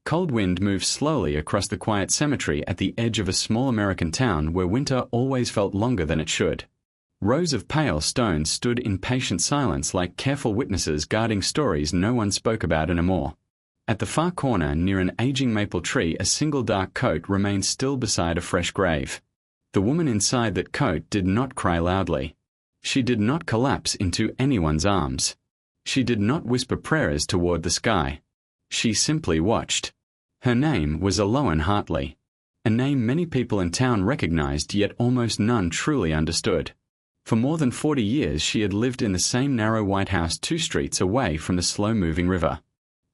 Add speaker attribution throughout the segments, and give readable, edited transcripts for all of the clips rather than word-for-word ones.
Speaker 1: Cold wind moved slowly across the quiet cemetery at the edge of a small American town where winter always felt longer than it should. Rows of pale stones stood in patient silence like careful witnesses guarding stories no one spoke about anymore. At the far corner, near an aging maple tree, a single dark coat remained still beside a fresh grave. The woman inside that coat did not cry loudly. She did not collapse into anyone's arms. She did not whisper prayers toward the sky. She simply watched. Her name was Aloan Hartley, a name many people in town recognized, yet almost none truly understood. For more than 40 years she had lived in the same narrow white house 2 streets away from the slow-moving river.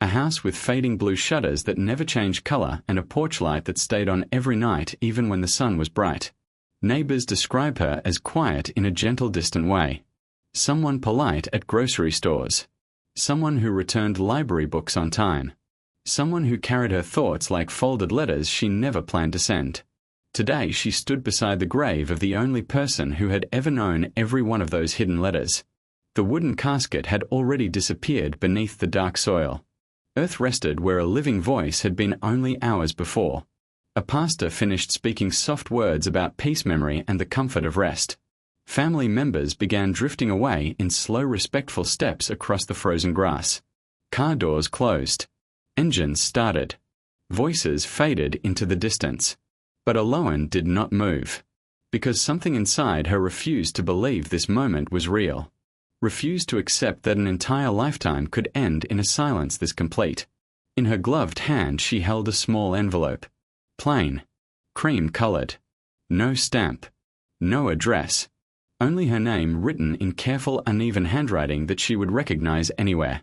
Speaker 1: A house with fading blue shutters that never changed color and a porch light that stayed on every night even when the sun was bright. Neighbors describe her as quiet in a gentle, distant way. Someone polite at grocery stores. Someone who returned library books on time. Someone who carried her thoughts like folded letters she never planned to send. Today she stood beside the grave of the only person who had ever known every one of those hidden letters. The wooden casket had already disappeared beneath the dark soil. Earth rested where a living voice had been only hours before. A pastor finished speaking soft words about peace, memory, and the comfort of rest. Family members began drifting away in slow, respectful steps across the frozen grass. Car doors closed. Engines started. Voices faded into the distance. But Aloan did not move. Because something inside her refused to believe this moment was real. Refused to accept that an entire lifetime could end in a silence this complete. In her gloved hand she held a small envelope. Plain. Cream-colored. No stamp. No address. Only her name written in careful, uneven handwriting that she would recognize anywhere.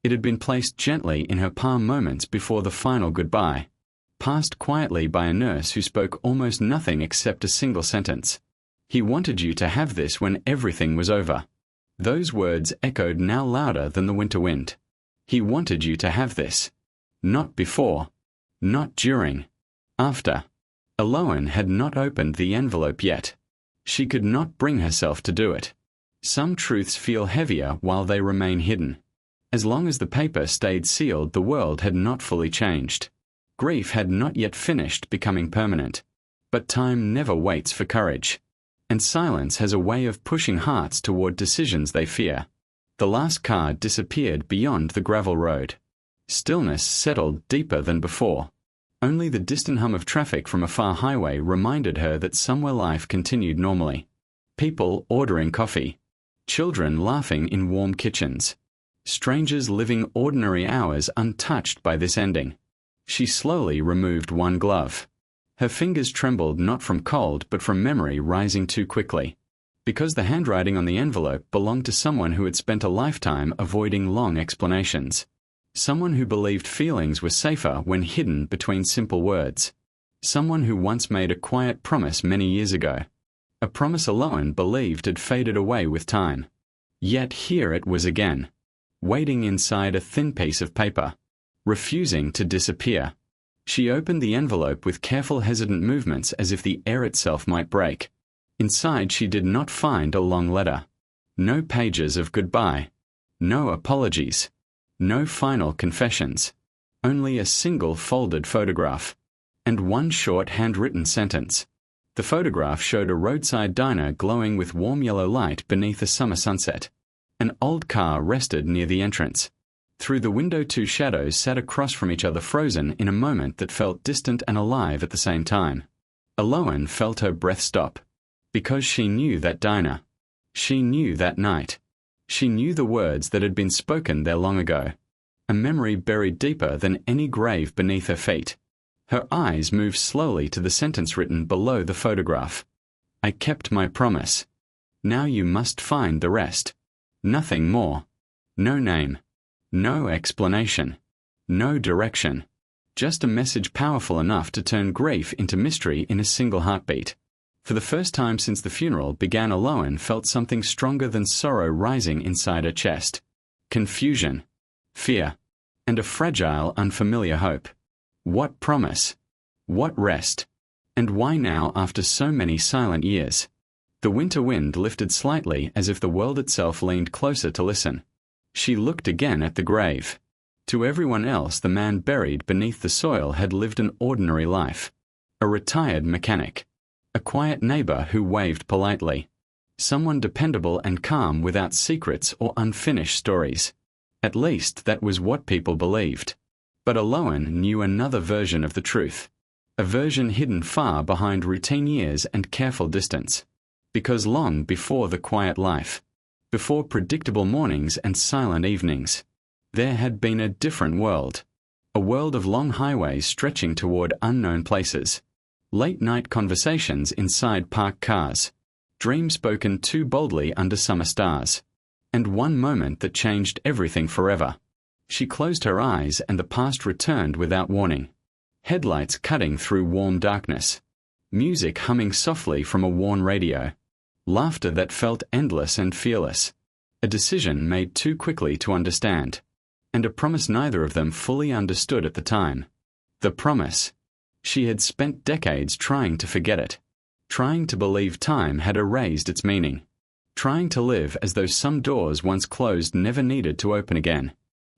Speaker 1: It had been placed gently in her palm moments before the final goodbye. Passed quietly by a nurse who spoke almost nothing except a single sentence. He wanted you to have this when everything was over. Those words echoed now louder than the winter wind. He wanted you to have this. Not before. Not during. After. Aloan had not opened the envelope yet. She could not bring herself to do it. Some truths feel heavier while they remain hidden. As long as the paper stayed sealed, the world had not fully changed. Grief had not yet finished becoming permanent. But time never waits for courage. And silence has a way of pushing hearts toward decisions they fear. The last car disappeared beyond the gravel road. Stillness settled deeper than before. Only the distant hum of traffic from a far highway reminded her that somewhere life continued normally. People ordering coffee. Children laughing in warm kitchens. Strangers living ordinary hours untouched by this ending. She slowly removed one glove. Her fingers trembled not from cold but from memory rising too quickly. Because the handwriting on the envelope belonged to someone who had spent a lifetime avoiding long explanations. Someone who believed feelings were safer when hidden between simple words. Someone who once made a quiet promise many years ago. A promise Aloan believed had faded away with time. Yet here it was again. Waiting inside a thin piece of paper. Refusing to disappear. She opened the envelope with careful, hesitant movements as if the air itself might break. Inside she did not find a long letter. No pages of goodbye. No apologies. No final confessions. Only a single folded photograph. And one short handwritten sentence. The photograph showed a roadside diner glowing with warm yellow light beneath a summer sunset. An old car rested near the entrance. Through the window 2 shadows sat across from each other, frozen in a moment that felt distant and alive at the same time. Aloan felt her breath stop. Because she knew that diner. She knew that night. She knew the words that had been spoken there long ago. A memory buried deeper than any grave beneath her feet. Her eyes moved slowly to the sentence written below the photograph. I kept my promise. Now you must find the rest. Nothing more. No name. No explanation. No direction. Just a message powerful enough to turn grief into mystery in a single heartbeat. For the first time since the funeral began, Aloan felt something stronger than sorrow rising inside her chest. Confusion. Fear. And a fragile, unfamiliar hope. What promise? What rest? And why now after so many silent years? The winter wind lifted slightly as if the world itself leaned closer to listen. She looked again at the grave. To everyone else, the man buried beneath the soil had lived an ordinary life. A retired mechanic. A quiet neighbor who waved politely. Someone dependable and calm without secrets or unfinished stories. At least that was what people believed. But Aloan knew another version of the truth. A version hidden far behind routine years and careful distance. Because long before the quiet life, before predictable mornings and silent evenings, there had been a different world. A world of long highways stretching toward unknown places. Late-night conversations inside parked cars. Dreams spoken too boldly under summer stars. And one moment that changed everything forever. She closed her eyes and the past returned without warning. Headlights cutting through warm darkness. Music humming softly from a worn radio. Laughter that felt endless and fearless. A decision made too quickly to understand. And a promise neither of them fully understood at the time. The promise. She had spent decades trying to forget it. Trying to believe time had erased its meaning. Trying to live as though some doors once closed never needed to open again.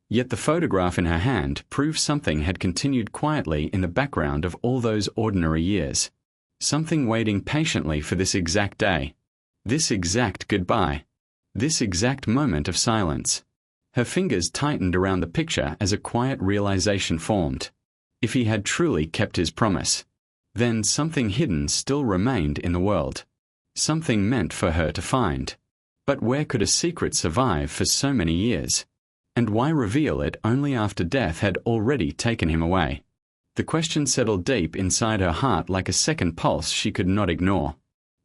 Speaker 1: Yet the photograph in her hand proved something had continued quietly in the background of all those ordinary years. Something waiting patiently for this exact day. This exact goodbye. This exact moment of silence. Her fingers tightened around the picture as a quiet realization formed. If he had truly kept his promise, then something hidden still remained in the world. Something meant for her to find. But where could a secret survive for so many years? And why reveal it only after death had already taken him away? The question settled deep inside her heart like a second pulse she could not ignore.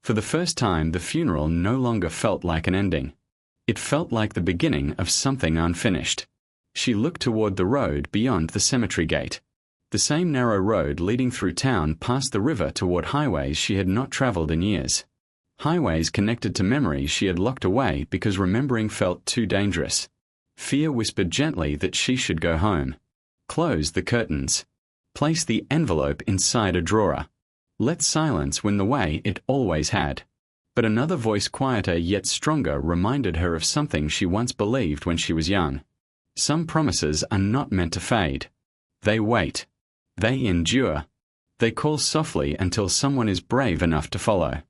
Speaker 1: For the first time, the funeral no longer felt like an ending. It felt like the beginning of something unfinished. She looked toward the road beyond the cemetery gate. The same narrow road leading through town past the river toward highways she had not traveled in years. Highways connected to memories she had locked away because remembering felt too dangerous. Fear whispered gently that she should go home. Close the curtains. Place the envelope inside a drawer. Let silence win the way it always had. But another voice, quieter yet stronger, reminded her of something she once believed when she was young. Some promises are not meant to fade. They wait. They endure. They call softly until someone is brave enough to follow.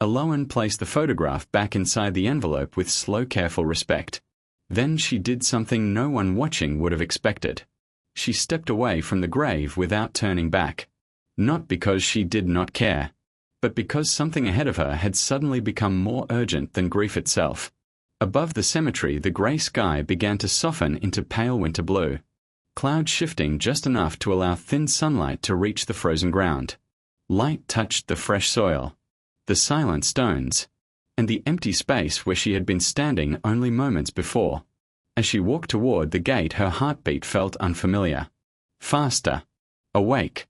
Speaker 1: Aloan placed the photograph back inside the envelope with slow, careful respect. Then she did something no one watching would have expected. She stepped away from the grave without turning back. Not because she did not care, but because something ahead of her had suddenly become more urgent than grief itself. Above the cemetery, the grey sky began to soften into pale winter blue. Clouds shifting just enough to allow thin sunlight to reach the frozen ground. Light touched the fresh soil, the silent stones, and the empty space where she had been standing only moments before. As she walked toward the gate, her heartbeat felt unfamiliar. Faster. Awake.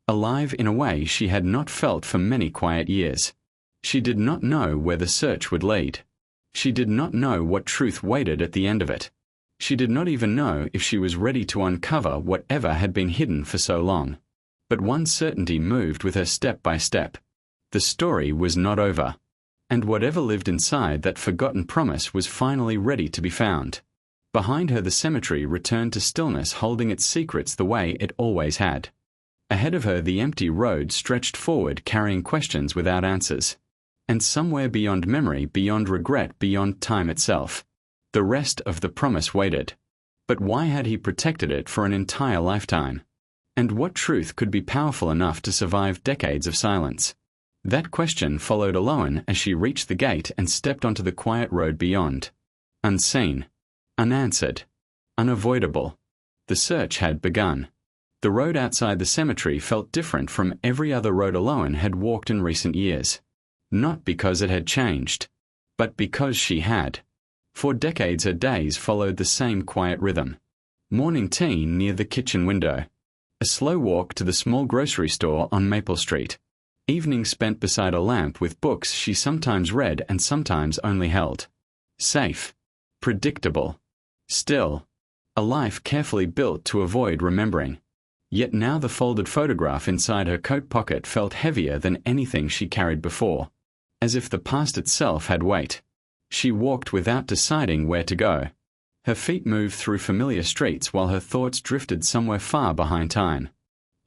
Speaker 1: Alive in a way she had not felt for many quiet years. She did not know where the search would lead. She did not know what truth waited at the end of it. She did not even know if she was ready to uncover whatever had been hidden for so long. But one certainty moved with her step by step. The story was not over. And whatever lived inside that forgotten promise was finally ready to be found. Behind her, the cemetery returned to stillness, holding its secrets the way it always had. Ahead of her, the empty road stretched forward, carrying questions without answers. And somewhere beyond memory, beyond regret, beyond time itself, the rest of the promise waited. But why had he protected it for an entire lifetime? And what truth could be powerful enough to survive decades of silence? That question followed Aloan as she reached the gate and stepped onto the quiet road beyond. Unseen. Unanswered. Unavoidable. The search had begun. The road outside the cemetery felt different from every other road Aloan had walked in recent years. Not because it had changed, but because she had. For decades her days followed the same quiet rhythm. Morning tea near the kitchen window. A slow walk to the small grocery store on Maple Street. Evenings spent beside a lamp with books she sometimes read and sometimes only held. Safe. Predictable. Still. A life carefully built to avoid remembering. Yet now the folded photograph inside her coat pocket felt heavier than anything she carried before. As if the past itself had weight. She walked without deciding where to go. Her feet moved through familiar streets while her thoughts drifted somewhere far behind time.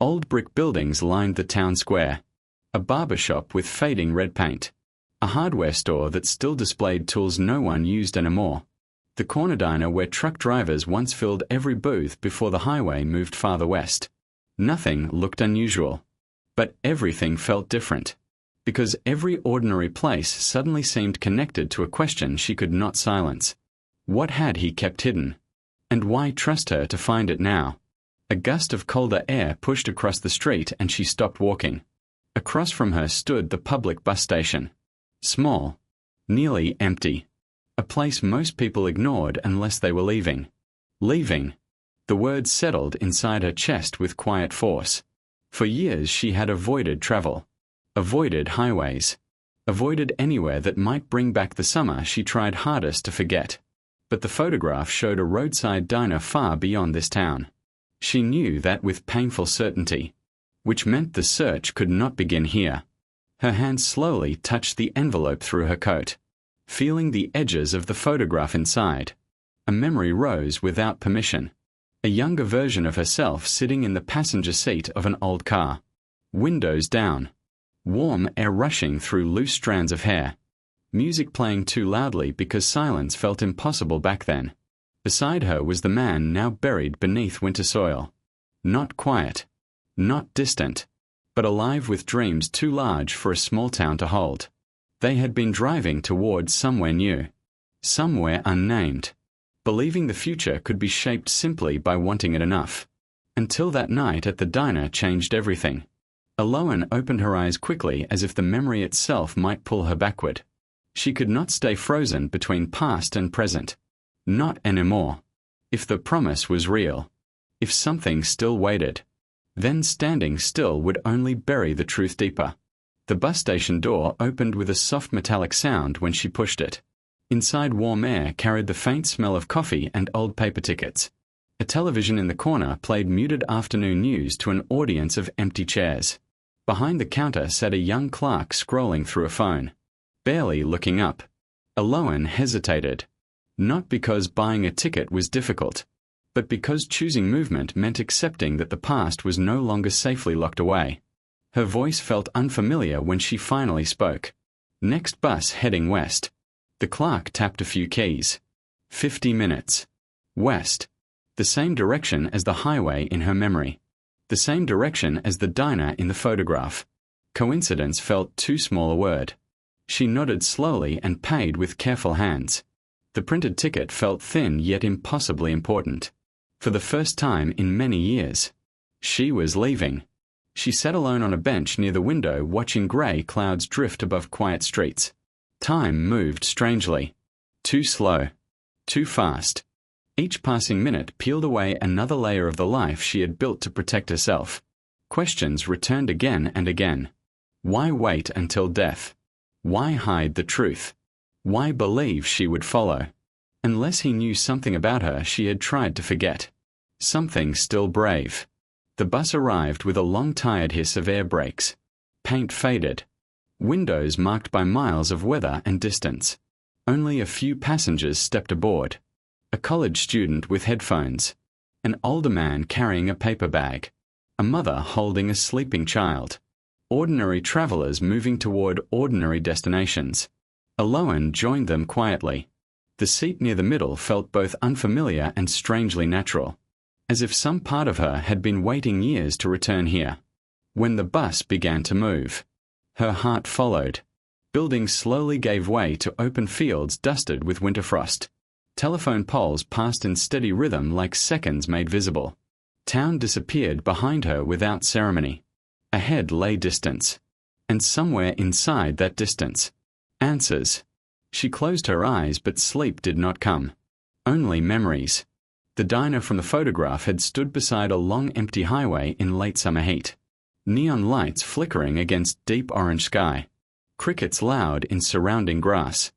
Speaker 1: Old brick buildings lined the town square. A barber shop with fading red paint. A hardware store that still displayed tools no one used anymore. The corner diner where truck drivers once filled every booth before the highway moved farther west. Nothing looked unusual. But everything felt different. Because every ordinary place suddenly seemed connected to a question she could not silence. What had he kept hidden? And why trust her to find it now? A gust of colder air pushed across the street and she stopped walking. Across from her stood the public bus station. Small. Nearly empty. A place most people ignored unless they were leaving. Leaving. The word settled inside her chest with quiet force. For years she had avoided travel. Avoided highways. Avoided anywhere that might bring back the summer she tried hardest to forget. But the photograph showed a roadside diner far beyond this town. She knew that with painful certainty. Which meant the search could not begin here. Her hand slowly touched the envelope through her coat. Feeling the edges of the photograph inside. A memory rose without permission. A younger version of herself sitting in the passenger seat of an old car. Windows down. Warm air rushing through loose strands of hair. Music playing too loudly because silence felt impossible back then. Beside her was the man now buried beneath winter soil. Not quiet. Not distant. But alive with dreams too large for a small town to hold. They had been driving towards somewhere new. Somewhere unnamed. Believing the future could be shaped simply by wanting it enough. Until that night at the diner changed everything. Aloan opened her eyes quickly as if the memory itself might pull her backward. She could not stay frozen between past and present. Not anymore. If the promise was real. If something still waited. Then standing still would only bury the truth deeper. The bus station door opened with a soft metallic sound when she pushed it. Inside warm air carried the faint smell of coffee and old paper tickets. A television in the corner played muted afternoon news to an audience of empty chairs. Behind the counter sat a young clerk scrolling through a phone. Barely looking up. Aloan hesitated. Not because buying a ticket was difficult, but because choosing movement meant accepting that the past was no longer safely locked away. Her voice felt unfamiliar when she finally spoke. Next bus heading west. The clerk tapped a few keys. 50 minutes. West. The same direction as the highway in her memory. The same direction as the diner in the photograph. Coincidence felt too small a word. She nodded slowly and paid with careful hands. The printed ticket felt thin yet impossibly important. For the first time in many years. She was leaving. She sat alone on a bench near the window watching grey clouds drift above quiet streets. Time moved strangely. Too slow. Too fast. Each passing minute peeled away another layer of the life she had built to protect herself. Questions returned again and again. Why wait until death? Why hide the truth? Why believe she would follow? Unless he knew something about her she had tried to forget. Something still brave. The bus arrived with a long tired hiss of air brakes. Paint faded. Windows marked by miles of weather and distance. Only a few passengers stepped aboard. A college student with headphones. An older man carrying a paper bag. A mother holding a sleeping child. Ordinary travelers moving toward ordinary destinations. Aloan joined them quietly. The seat near the middle felt both unfamiliar and strangely natural. As if some part of her had been waiting years to return here. When the bus began to move. Her heart followed. Buildings slowly gave way to open fields dusted with winter frost. Telephone poles passed in steady rhythm like seconds made visible. Town disappeared behind her without ceremony. Ahead lay distance. And somewhere inside that distance. Answers. She closed her eyes but sleep did not come. Only memories. The diner from the photograph had stood beside a long empty highway in late summer heat. Neon lights flickering against deep orange sky. Crickets loud in surrounding grass.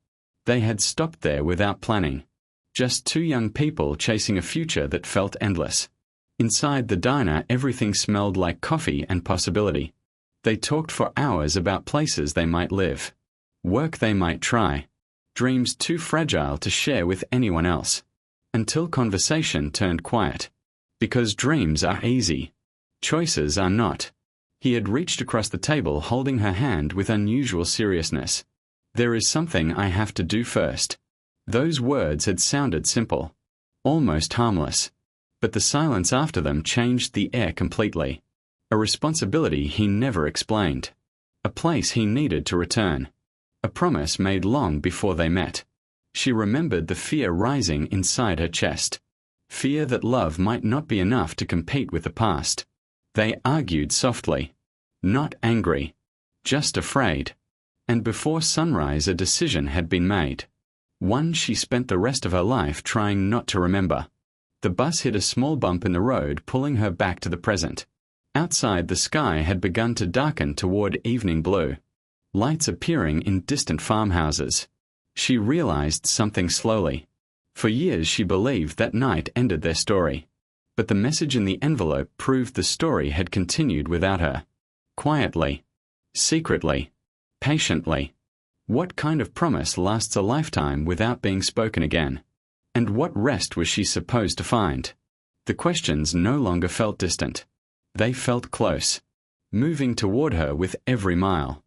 Speaker 1: They had stopped there without planning. Just two young people chasing a future that felt endless. Inside the diner everything smelled like coffee and possibility. They talked for hours about places they might live. Work they might try. Dreams too fragile to share with anyone else. until conversation turned quiet. Because dreams are easy. Choices are not. He had reached across the table holding her hand with unusual seriousness. There is something I have to do first. Those words had sounded simple, almost harmless, but the silence after them changed the air completely. A responsibility he never explained. A place he needed to return. A promise made long before they met. She remembered the fear rising inside her chest. Fear that love might not be enough to compete with the past. They argued softly. Not angry. Just afraid. And before sunrise a decision had been made. One she spent the rest of her life trying not to remember. The bus hit a small bump in the road, pulling her back to the present. Outside, the sky had begun to darken toward evening blue. Lights appearing in distant farmhouses. She realized something slowly. For years she believed that night ended their story. But the message in the envelope proved the story had continued without her. Quietly. Secretly. Patiently. What kind of promise lasts a lifetime without being spoken again? And what rest was she supposed to find? The questions no longer felt distant. They felt close. Moving toward her with every mile.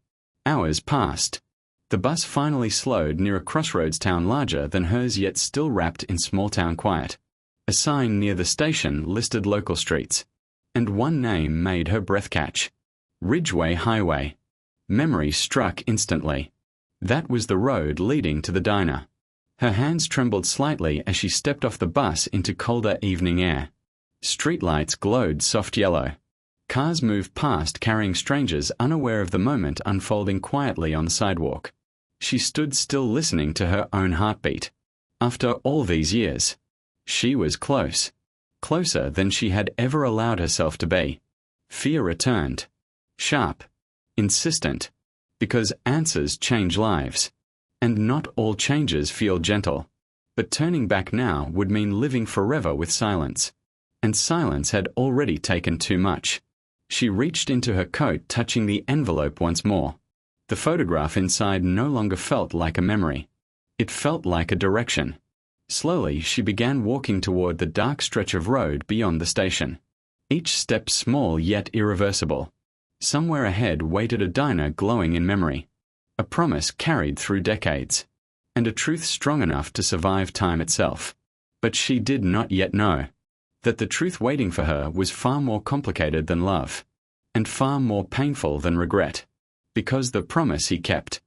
Speaker 1: Hours passed. The bus finally slowed near a crossroads town larger than hers, yet still wrapped in small-town quiet. A sign near the station listed local streets. And one name made her breath catch. Ridgeway Highway. Memory struck instantly. That was the road leading to the diner. Her hands trembled slightly as she stepped off the bus into colder evening air. Streetlights glowed soft yellow. Cars moved past carrying strangers unaware of the moment unfolding quietly on the sidewalk. She stood still listening to her own heartbeat. After all these years, she was close. Closer than she had ever allowed herself to be. Fear returned. Sharp. Insistent. Because answers change lives. And not all changes feel gentle. But turning back now would mean living forever with silence. And silence had already taken too much. She reached into her coat, touching the envelope once more. The photograph inside no longer felt like a memory. It felt like a direction. Slowly, she began walking toward the dark stretch of road beyond the station. Each step small yet irreversible. Somewhere ahead waited a diner glowing in memory. A promise carried through decades. And a truth strong enough to survive time itself. But she did not yet know that the truth waiting for her was far more complicated than love. And far more painful than regret. Because the promise he kept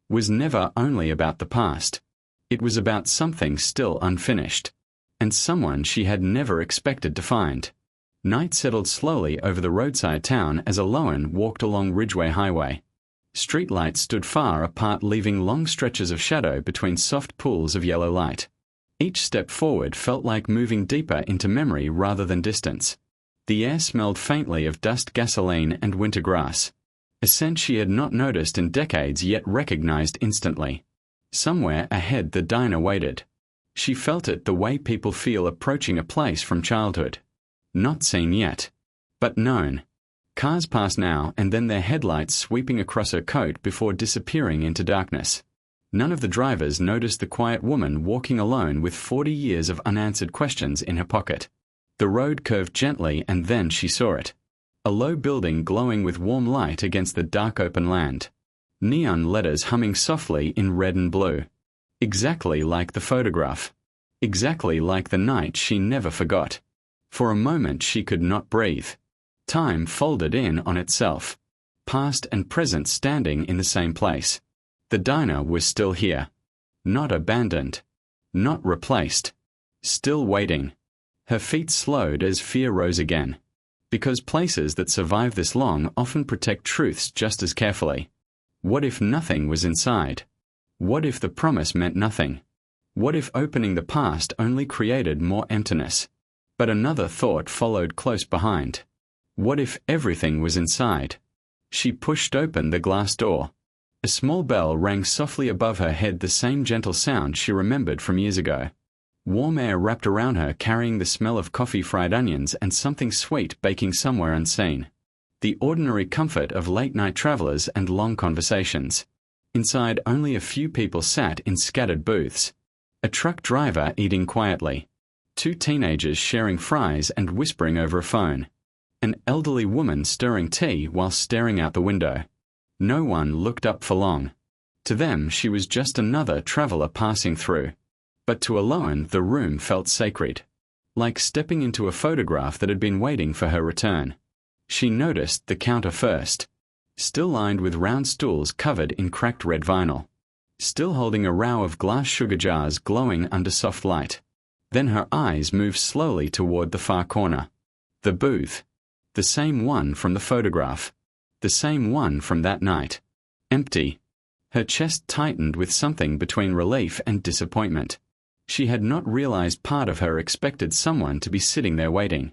Speaker 1: was never only about the past. It was about something still unfinished. And someone she had never expected to find. Night settled slowly over the roadside town as Alohan walked along Ridgeway Highway. Streetlights stood far apart, leaving long stretches of shadow between soft pools of yellow light. Each step forward felt like moving deeper into memory rather than distance. The air smelled faintly of dust, gasoline, and winter grass. A scent she had not noticed in decades yet recognized instantly. Somewhere ahead the diner waited. She felt it the way people feel approaching a place from childhood. Not seen yet, but known. Cars passed now and then, their headlights sweeping across her coat before disappearing into darkness. None of the drivers noticed the quiet woman walking alone with 40 years of unanswered questions in her pocket. The road curved gently and then she saw it. A low building glowing with warm light against the dark open land. Neon letters humming softly in red and blue. Exactly like the photograph. Exactly like the night she never forgot. For a moment she could not breathe. Time folded in on itself. Past and present standing in the same place. The diner was still here. Not abandoned. Not replaced. Still waiting. Her feet slowed as fear rose again. Because places that survive this long often protect truths just as carefully. What if nothing was inside? What if the promise meant nothing? What if opening the past only created more emptiness? But another thought followed close behind. What if everything was inside? She pushed open the glass door. A small bell rang softly above her head, the same gentle sound she remembered from years ago. Warm air wrapped around her, carrying the smell of coffee, fried onions, and something sweet baking somewhere unseen. The ordinary comfort of late-night travelers and long conversations. Inside, only a few people sat in scattered booths. A truck driver eating quietly. Two teenagers sharing fries and whispering over a phone. An elderly woman stirring tea while staring out the window. No one looked up for long. To them, she was just another traveler passing through. But to Aloan, the room felt sacred, like stepping into a photograph that had been waiting for her return. She noticed the counter first, still lined with round stools covered in cracked red vinyl, still holding a row of glass sugar jars glowing under soft light. Then her eyes moved slowly toward the far corner. The booth. The same one from the photograph. The same one from that night. Empty. Her chest tightened with something between relief and disappointment. She had not realized part of her expected someone to be sitting there waiting.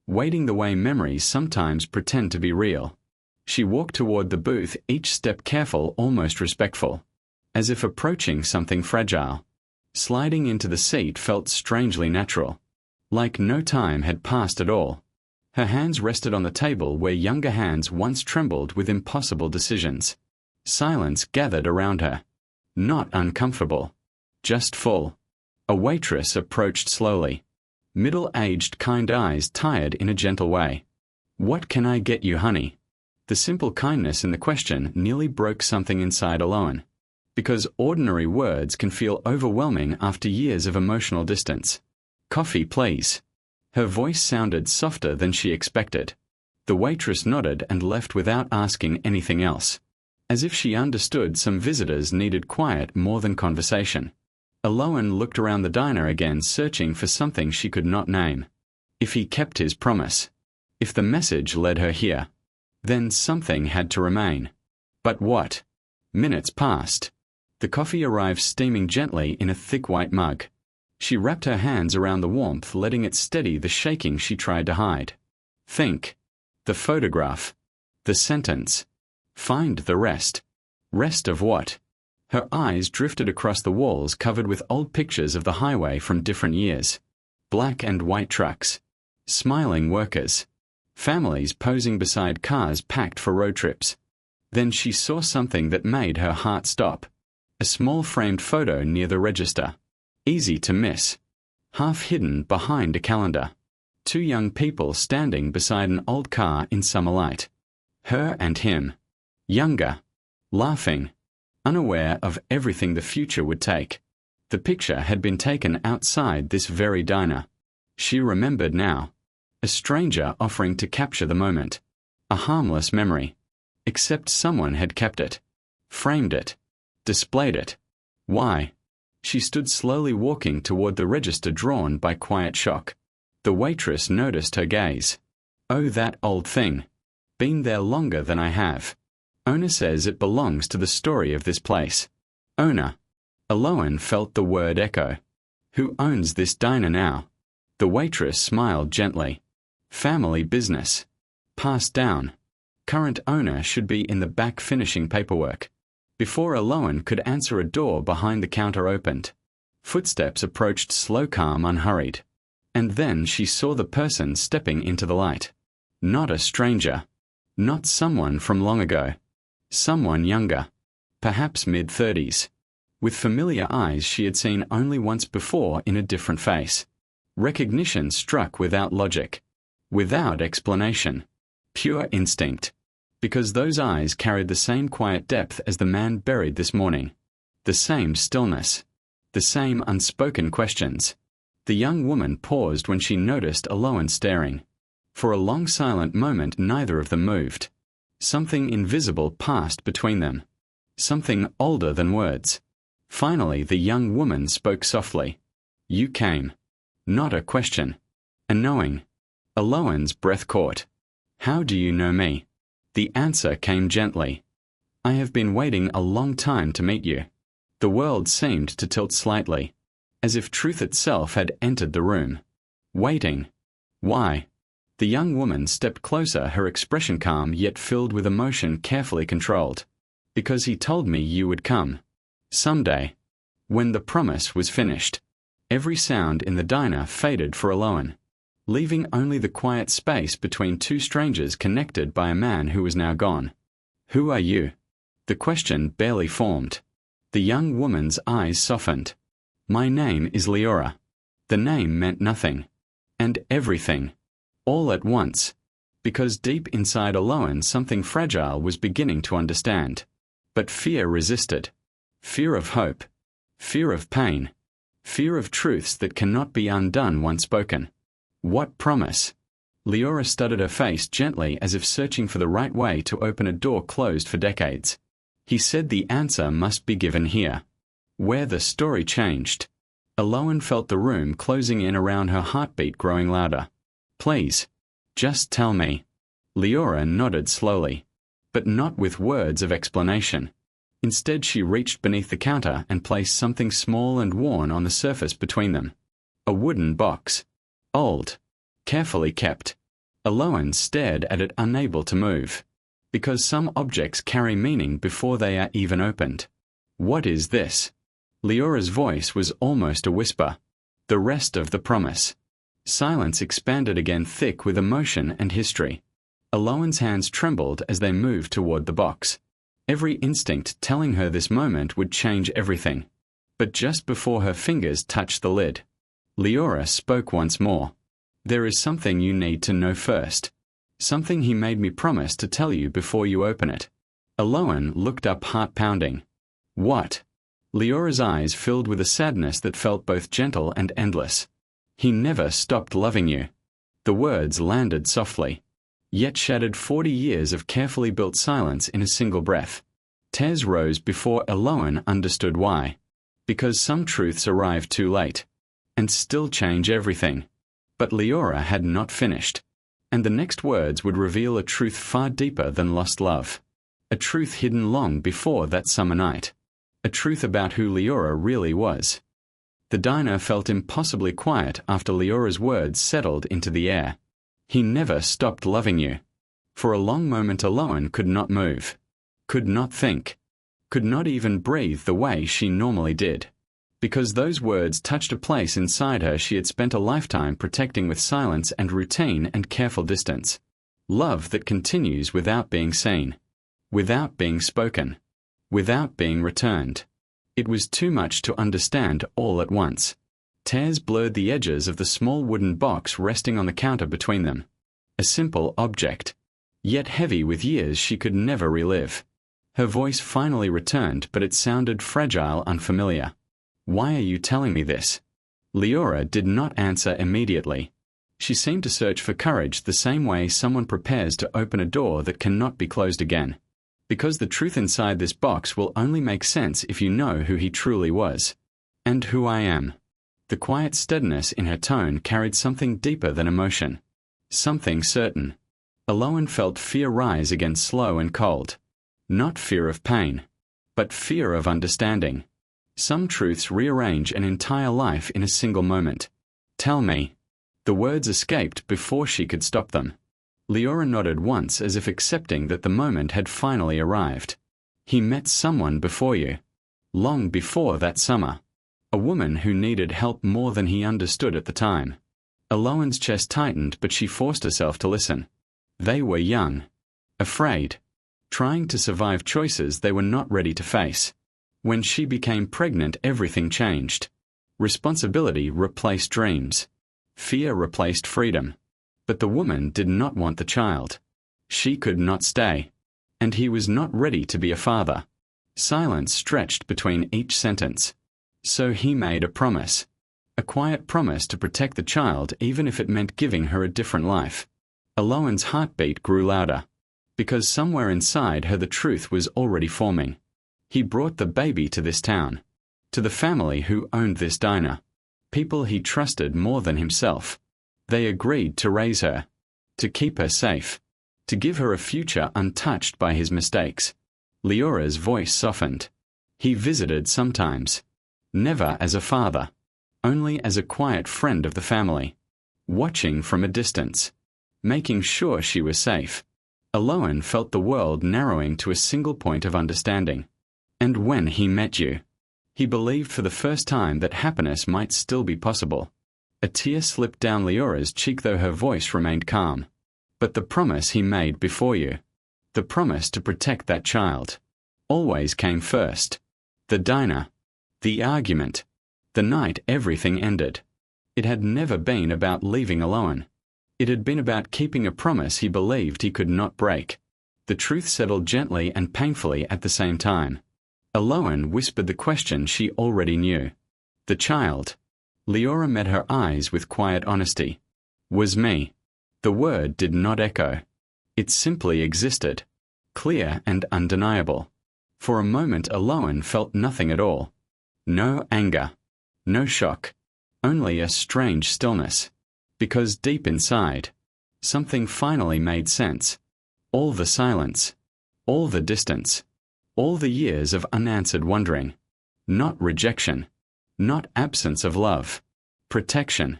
Speaker 1: Waiting the way memories sometimes pretend to be real. She walked toward the booth, each step careful, almost respectful, as if approaching something fragile. Sliding into the seat felt strangely natural, like no time had passed at all. Her hands rested on the table where younger hands once trembled with impossible decisions. Silence gathered around her. Not uncomfortable, just full. A waitress approached slowly. Middle-aged, kind eyes tired in a gentle way. "What can I get you, honey?" The simple kindness in the question nearly broke something inside Aloan. Because ordinary words can feel overwhelming after years of emotional distance. "Coffee, please." Her voice sounded softer than she expected. The waitress nodded and left without asking anything else, as if she understood some visitors needed quiet more than conversation. Aloan looked around the diner again, searching for something she could not name. If he kept his promise, if the message led her here, then something had to remain. But what? Minutes passed. The coffee arrived steaming gently in a thick white mug. She wrapped her hands around the warmth, letting it steady the shaking she tried to hide. Think. The photograph. The sentence. Find the rest. Rest of what? Her eyes drifted across the walls covered with old pictures of the highway from different years. Black and white trucks. Smiling workers. Families posing beside cars packed for road trips. Then she saw something that made her heart stop. A small framed photo near the register. Easy to miss. Half hidden behind a calendar. Two young people standing beside an old car in summer light. Her and him. Younger. Laughing. Unaware of everything the future would take. The picture had been taken outside this very diner. She remembered now. A stranger offering to capture the moment. A harmless memory. Except someone had kept it. Framed it. Displayed it. Why? She stood slowly walking toward the register, drawn by quiet shock. The waitress noticed her gaze. "Oh, that old thing. Been there longer than I have. Owner says it belongs to the story of this place." Owner. Aloan felt the word echo. Who owns this diner now? The waitress smiled gently. Family business. Passed down. Current owner should be in the back finishing paperwork. Before Aloan could answer, a door behind the counter opened. Footsteps approached, slow, calm, unhurried. And then she saw the person stepping into the light. Not a stranger. Not someone from long ago. Someone younger. Perhaps mid-30s. With familiar eyes she had seen only once before in a different face. Recognition struck without logic. Without explanation. Pure instinct. Because those eyes carried the same quiet depth as the man buried this morning. The same stillness. The same unspoken questions. The young woman paused when she noticed Aloan staring. For a long silent moment neither of them moved. Something invisible passed between them. Something older than words. Finally the young woman spoke softly. "You came." Not a question. A knowing. Aloan's breath caught. "How do you know me?" The answer came gently. "I have been waiting a long time to meet you." The world seemed to tilt slightly, as if truth itself had entered the room. Waiting. Why? The young woman stepped closer, her expression calm yet filled with emotion carefully controlled. "Because he told me you would come. Someday." When the promise was finished, every sound in the diner faded for Aloan, leaving only the quiet space between two strangers connected by a man who was now gone. "Who are you?" The question barely formed. The young woman's eyes softened. "My name is Leora." The name meant nothing. And everything. All at once. Because deep inside Aloan something fragile was beginning to understand. But fear resisted. Fear of hope. Fear of pain. Fear of truths that cannot be undone once spoken. What promise? Leora studied her face gently as if searching for the right way to open a door closed for decades. He said the answer must be given here. Where the story changed. Aloan felt the room closing in around her, heartbeat growing louder. Please. Just tell me. Leora nodded slowly. But not with words of explanation. Instead she reached beneath the counter and placed something small and worn on the surface between them. A wooden box. Old. Carefully kept. Aloan stared at it, unable to move. Because some objects carry meaning before they are even opened. What is this? Leora's voice was almost a whisper. The rest of the promise. Silence expanded again, thick with emotion and history. Aloan's hands trembled as they moved toward the box. Every instinct telling her this moment would change everything. But just before her fingers touched the lid, Leora spoke once more. There is something you need to know first. Something he made me promise to tell you before you open it. Aloan looked up, heart pounding. What? Leora's eyes filled with a sadness that felt both gentle and endless. He never stopped loving you. The words landed softly, yet shattered 40 years of carefully built silence in a single breath. Tears rose before Aloan understood why. Because some truths arrive too late, and still change everything. But Leora had not finished. And the next words would reveal a truth far deeper than lost love. A truth hidden long before that summer night. A truth about who Leora really was. The diner felt impossibly quiet after Leora's words settled into the air. He never stopped loving you. For a long moment Aloan could not move. Could not think. Could not even breathe the way she normally did. Because those words touched a place inside her she had spent a lifetime protecting with silence and routine and careful distance. Love that continues without being seen. Without being spoken. Without being returned. It was too much to understand all at once. Tears blurred the edges of the small wooden box resting on the counter between them. A simple object. Yet heavy with years she could never relive. Her voice finally returned, but it sounded fragile, unfamiliar. Why are you telling me this? Leora did not answer immediately. She seemed to search for courage the same way someone prepares to open a door that cannot be closed again. Because the truth inside this box will only make sense if you know who he truly was. And who I am. The quiet steadiness in her tone carried something deeper than emotion. Something certain. Aloan felt fear rise again, slow and cold. Not fear of pain, but fear of understanding. Some truths rearrange an entire life in a single moment. Tell me. The words escaped before she could stop them. Leora nodded once as if accepting that the moment had finally arrived. He met someone before you. Long before that summer. A woman who needed help more than he understood at the time. Aloan's chest tightened, but she forced herself to listen. They were young. Afraid. Trying to survive choices they were not ready to face. When she became pregnant, everything changed. Responsibility replaced dreams. Fear replaced freedom. But the woman did not want the child. She could not stay. And he was not ready to be a father. Silence stretched between each sentence. So he made a promise. A quiet promise to protect the child even if it meant giving her a different life. Aloan's heartbeat grew louder. Because somewhere inside her the truth was already forming. He brought the baby to this town. To the family who owned this diner. People he trusted more than himself. They agreed to raise her. To keep her safe. To give her a future untouched by his mistakes. Leora's voice softened. He visited sometimes. Never as a father. Only as a quiet friend of the family. Watching from a distance. Making sure she was safe. Aloan felt the world narrowing to a single point of understanding. And when he met you, he believed for the first time that happiness might still be possible. A tear slipped down Leora's cheek though her voice remained calm. But the promise he made before you, the promise to protect that child, always came first. The diner, the argument, the night everything ended. It had never been about leaving alone. It had been about keeping a promise he believed he could not break. The truth settled gently and painfully at the same time. Aloan whispered the question she already knew. The child. Leora met her eyes with quiet honesty. Was me. The word did not echo. It simply existed. Clear and undeniable. For a moment Aloan felt nothing at all. No anger. No shock. Only a strange stillness. Because deep inside, something finally made sense. All the silence. All the distance. All the years of unanswered wondering. Not rejection. Not absence of love. Protection.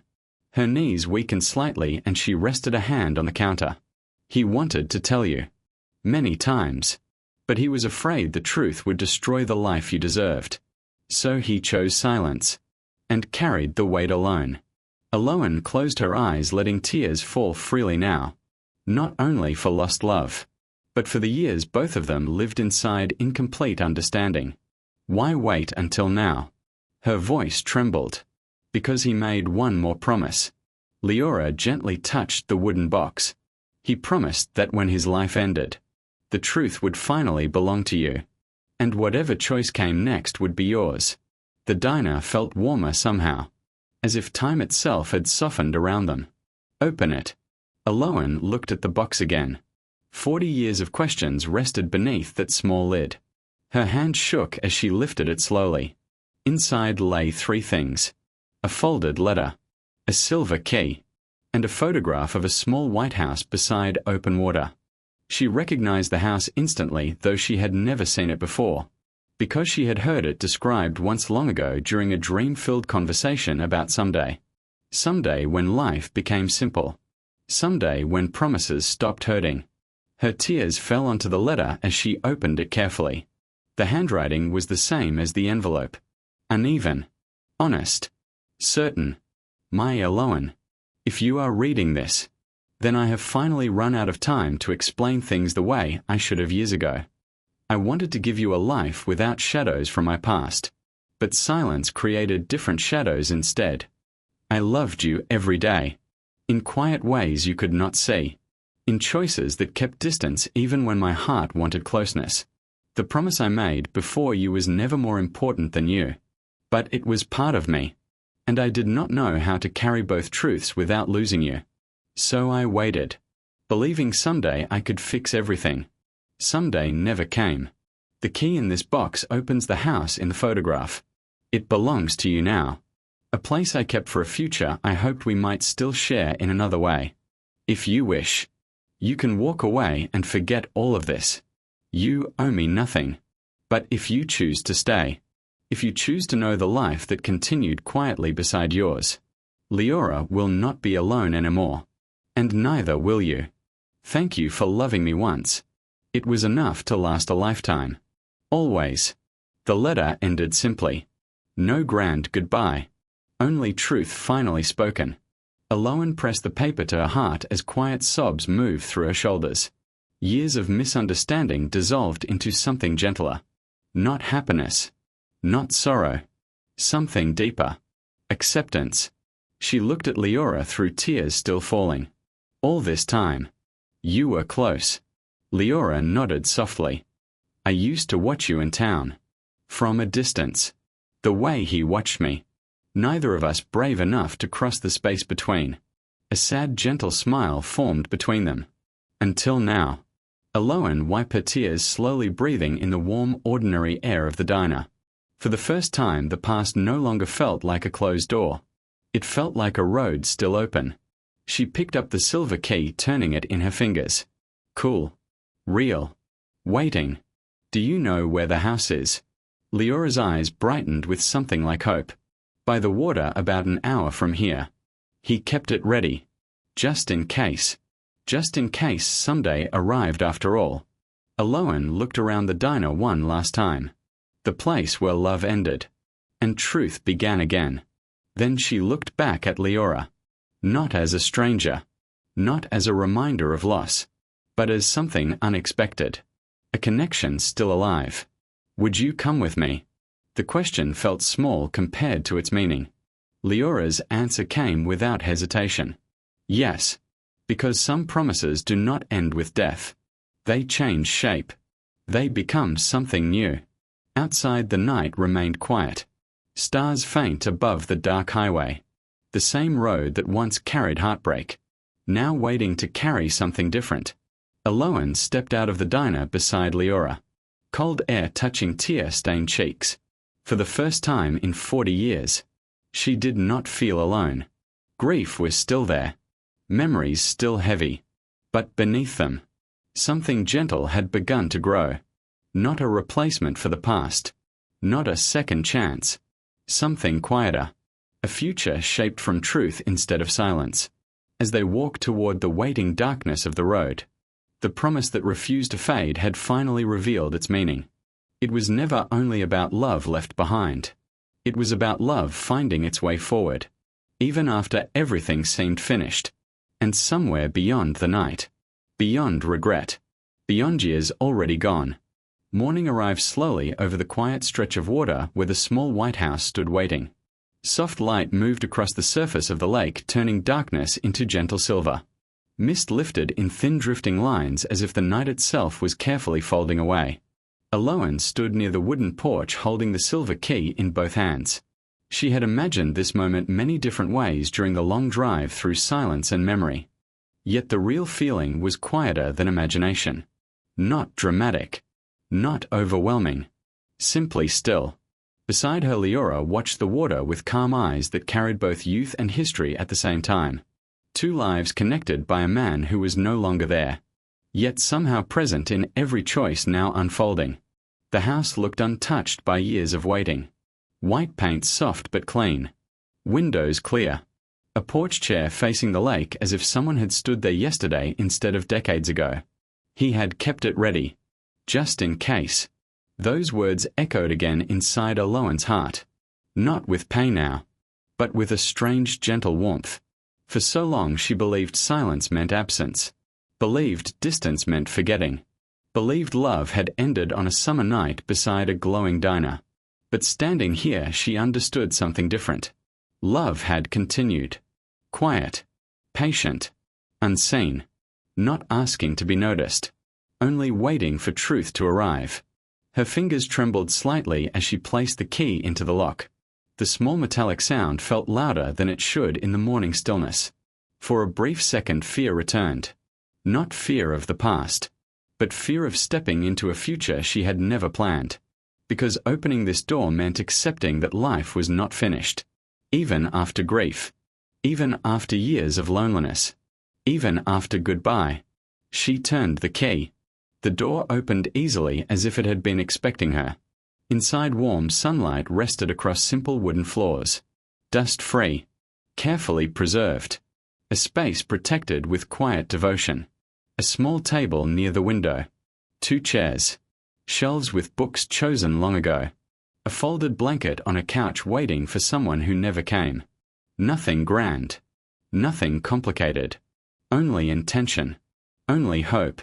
Speaker 1: Her knees weakened slightly and she rested a hand on the counter. He wanted to tell you. Many times. But he was afraid the truth would destroy the life you deserved. So he chose silence. And carried the weight alone. Aloan closed her eyes, letting tears fall freely now. Not only for lost love, but for the years both of them lived inside incomplete understanding. Why wait until now? Her voice trembled. Because he made one more promise. Leora gently touched the wooden box. He promised that when his life ended, the truth would finally belong to you. And whatever choice came next would be yours. The diner felt warmer somehow, as if time itself had softened around them. Open it. Aloan looked at the box again. 40 years of questions rested beneath that small lid. Her hand shook as she lifted it slowly. Inside lay 3 things. A folded letter, a silver key, and a photograph of a small white house beside open water. She recognized the house instantly, though she had never seen it before, because she had heard it described once long ago during a dream-filled conversation about someday. Someday when life became simple. Someday when promises stopped hurting. Her tears fell onto the letter as she opened it carefully. The handwriting was the same as the envelope. Uneven. Honest. Certain. My Aloan. If you are reading this, then I have finally run out of time to explain things the way I should have years ago. I wanted to give you a life without shadows from my past, but silence created different shadows instead. I loved you every day, in quiet ways you could not see, in choices that kept distance even when my heart wanted closeness. The promise I made before you was never more important than you, but it was part of me, and I did not know how to carry both truths without losing you. So I waited, believing someday I could fix everything. Someday never came. The key in this box opens the house in the photograph. It belongs to you now. A place I kept for a future I hoped we might still share in another way. If you wish, you can walk away and forget all of this. You owe me nothing. But if you choose to stay, if you choose to know the life that continued quietly beside yours, Leora will not be alone anymore. And neither will you. Thank you for loving me once. It was enough to last a lifetime. Always. The letter ended simply. No grand goodbye. Only truth finally spoken. Aloan pressed the paper to her heart as quiet sobs moved through her shoulders. Years of misunderstanding dissolved into something gentler. Not happiness. Not sorrow. Something deeper. Acceptance. She looked at Leora through tears still falling. All this time, you were close. Leora nodded softly. I used to watch you in town. From a distance. The way he watched me. Neither of us brave enough to cross the space between. A sad, gentle smile formed between them. Until now. Aloan wiped her tears, slowly breathing in the warm, ordinary air of the diner. For the first time, the past no longer felt like a closed door. It felt like a road still open. She picked up the silver key, turning it in her fingers. Cool. Real. Waiting. Do you know where the house is? Leora's eyes brightened with something like hope. By the water about an hour from here. He kept it ready. Just in case. Just in case someday arrived after all. Aloan looked around the diner one last time. The place where love ended. And truth began again. Then she looked back at Leora. Not as a stranger. Not as a reminder of loss. But as something unexpected. A connection still alive. Would you come with me? The question felt small compared to its meaning. Leora's answer came without hesitation. Yes. Because some promises do not end with death. They change shape. They become something new. Outside, the night remained quiet. Stars faint above the dark highway. The same road that once carried heartbreak, now waiting to carry something different. Aloan stepped out of the diner beside Leora, cold air touching tear-stained cheeks. For the first time in 40 years, she did not feel alone. Grief was still there. Memories still heavy. But beneath them, something gentle had begun to grow. Not a replacement for the past. Not a second chance. Something quieter. A future shaped from truth instead of silence. As they walked toward the waiting darkness of the road, the promise that refused to fade had finally revealed its meaning. It was never only about love left behind. It was about love finding its way forward, even after everything seemed finished. And somewhere beyond the night, beyond regret, beyond years already gone, morning arrived slowly over the quiet stretch of water where the small white house stood waiting. Soft light moved across the surface of the lake, turning darkness into gentle silver. Mist lifted in thin drifting lines as if the night itself was carefully folding away. Aloan stood near the wooden porch holding the silver key in both hands. She had imagined this moment many different ways during the long drive through silence and memory. Yet the real feeling was quieter than imagination. Not dramatic. Not overwhelming. Simply still. Beside her, Leora watched the water with calm eyes that carried both youth and history at the same time. Two lives connected by a man who was no longer there, yet somehow present in every choice now unfolding. The house looked untouched by years of waiting. White paint soft but clean. Windows clear. A porch chair facing the lake as if someone had stood there yesterday instead of decades ago. He had kept it ready. Just in case. Those words echoed again inside Aloan's heart. Not with pain now, but with a strange gentle warmth. For so long she believed silence meant absence. Believed distance meant forgetting. Believed love had ended on a summer night beside a glowing diner. But standing here she understood something different. Love had continued. Quiet. Patient. Unseen. Not asking to be noticed. Only waiting for truth to arrive. Her fingers trembled slightly as she placed the key into the lock. The small metallic sound felt louder than it should in the morning stillness. For a brief second fear returned. Not fear of the past, but fear of stepping into a future she had never planned. Because opening this door meant accepting that life was not finished. Even after grief. Even after years of loneliness. Even after goodbye. She turned the key. The door opened easily as if it had been expecting her. Inside, warm sunlight rested across simple wooden floors. Dust-free. Carefully preserved. A space protected with quiet devotion. A small table near the window. 2 chairs. Shelves with books chosen long ago. A folded blanket on a couch waiting for someone who never came. Nothing grand. Nothing complicated. Only intention. Only hope.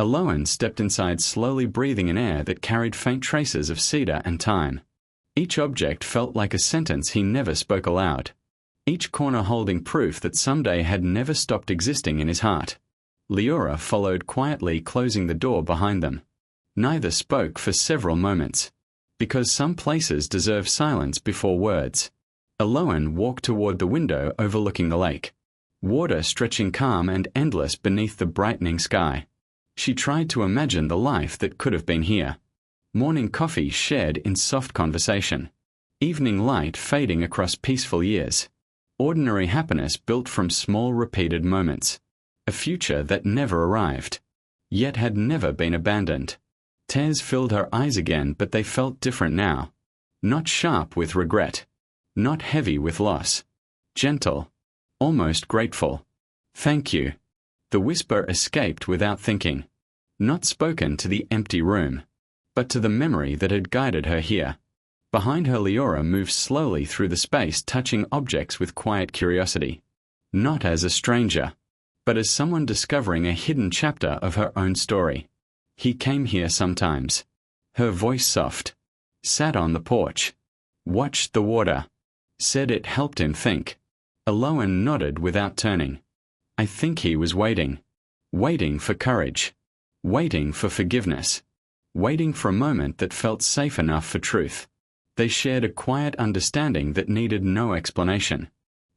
Speaker 1: Aloan stepped inside, slowly breathing in air that carried faint traces of cedar and thyme. Each object felt like a sentence he never spoke aloud. Each corner holding proof that someday had never stopped existing in his heart. Leora followed quietly, closing the door behind them. Neither spoke for several moments. Because some places deserve silence before words. Aloan walked toward the window overlooking the lake. Water stretching calm and endless beneath the brightening sky. She tried to imagine the life that could have been here. Morning coffee shared in soft conversation. Evening light fading across peaceful years. Ordinary happiness built from small repeated moments. A future that never arrived. Yet had never been abandoned. Tears filled her eyes again, but they felt different now. Not sharp with regret. Not heavy with loss. Gentle. Almost grateful. Thank you. The whisper escaped without thinking. Not spoken to the empty room, but to the memory that had guided her here. Behind her, Leora moved slowly through the space, touching objects with quiet curiosity. Not as a stranger, but as someone discovering a hidden chapter of her own story. He came here sometimes. Her voice soft. Sat on the porch. Watched the water. said it helped him think. Aloan nodded without turning. I think he was waiting. Waiting for courage. Waiting for forgiveness. Waiting for a moment that felt safe enough for truth. They shared a quiet understanding that needed no explanation.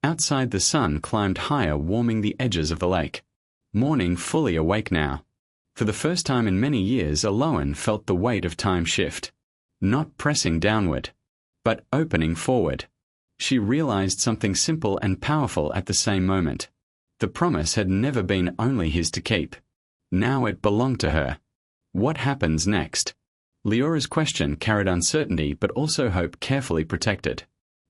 Speaker 1: Outside, the sun climbed higher, warming the edges of the lake. Morning fully awake now. For the first time in many years, Aloan felt the weight of time shift. Not pressing downward, but opening forward. She realized something simple and powerful at the same moment. The promise had never been only his to keep. Now it belonged to her. What happens next? Leora's question carried uncertainty but also hope carefully protected.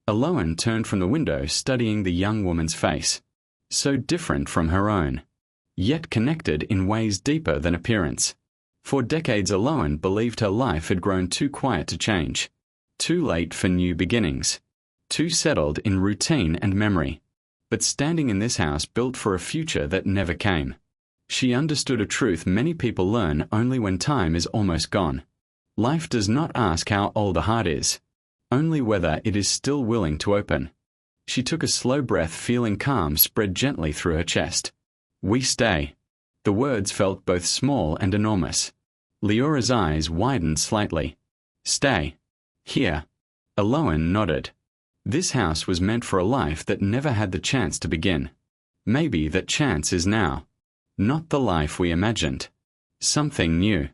Speaker 1: Aloan turned from the window, studying the young woman's face. So different from her own, yet connected in ways deeper than appearance. For decades, Aloan believed her life had grown too quiet to change. Too late for new beginnings. Too settled in routine and memory. But standing in this house built for a future that never came. She understood a truth many people learn only when time is almost gone. Life does not ask how old a heart is, only whether it is still willing to open. She took a slow breath, feeling calm spread gently through her chest. We stay. The words felt both small and enormous. Leora's eyes widened slightly. Stay. Here. Aloan nodded. This house was meant for a life that never had the chance to begin. Maybe that chance is now. Not the life we imagined. Something new.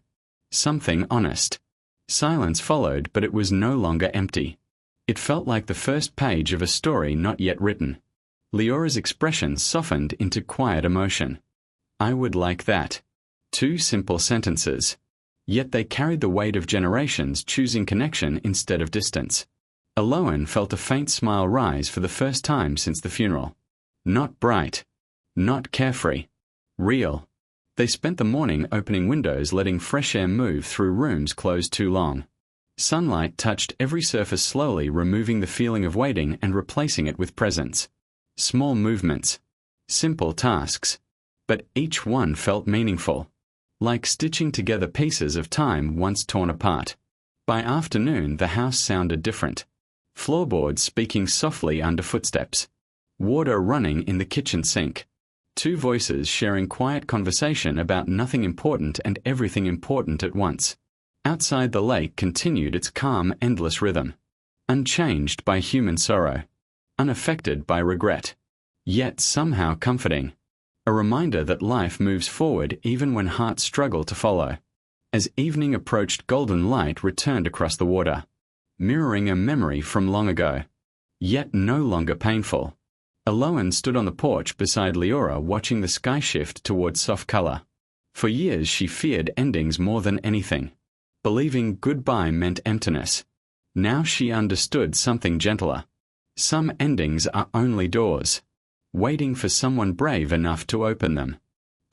Speaker 1: Something honest. Silence followed, but it was no longer empty. It felt like the first page of a story not yet written. Leora's expression softened into quiet emotion. I would like that. 2 simple sentences. Yet they carried the weight of generations choosing connection instead of distance. Aloan felt a faint smile rise for the first time since the funeral. Not bright. Not carefree. Real. They spent the morning opening windows, letting fresh air move through rooms closed too long. Sunlight touched every surface slowly, removing the feeling of waiting and replacing it with presence. Small movements. Simple tasks. But each one felt meaningful. Like stitching together pieces of time once torn apart. By afternoon, the house sounded different. Floorboards speaking softly under footsteps. Water running in the kitchen sink. 2 voices sharing quiet conversation about nothing important and everything important at once. Outside, the lake continued its calm, endless rhythm. Unchanged by human sorrow. Unaffected by regret. Yet somehow comforting. A reminder that life moves forward even when hearts struggle to follow. As evening approached, golden light returned across the water. Mirroring a memory from long ago. Yet no longer painful. Aloan stood on the porch beside Leora, watching the sky shift towards soft color. For years she feared endings more than anything. Believing goodbye meant emptiness. Now she understood something gentler. Some endings are only doors, waiting for someone brave enough to open them.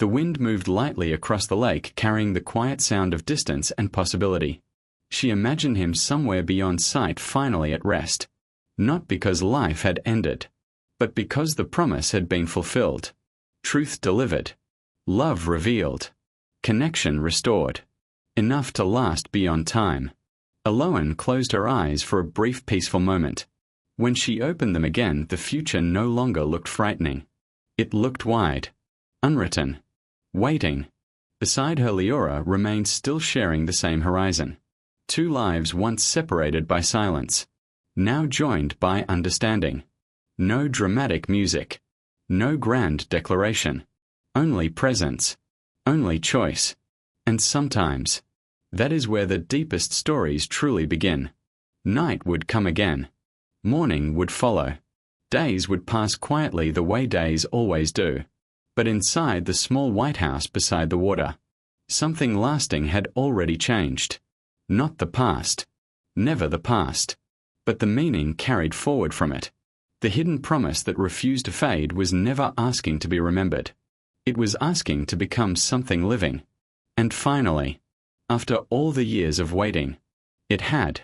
Speaker 1: The wind moved lightly across the lake, carrying the quiet sound of distance and possibility. She imagined him somewhere beyond sight, finally at rest. Not because life had ended, but because the promise had been fulfilled. Truth delivered. Love revealed. Connection restored. Enough to last beyond time. Aloan closed her eyes for a brief peaceful moment. When she opened them again, the future no longer looked frightening. It looked wide. Unwritten. Waiting. Beside her, Leora remained, still sharing the same horizon. 2 lives once separated by silence. Now joined by understanding. No dramatic music. No grand declaration. Only presence. Only choice. And sometimes, that is where the deepest stories truly begin. Night would come again. Morning would follow. Days would pass quietly the way days always do. But inside the small white house beside the water, something lasting had already changed. Not the past. Never the past. But the meaning carried forward from it. The hidden promise that refused to fade was never asking to be remembered. It was asking to become something living. And finally, after all the years of waiting, it had.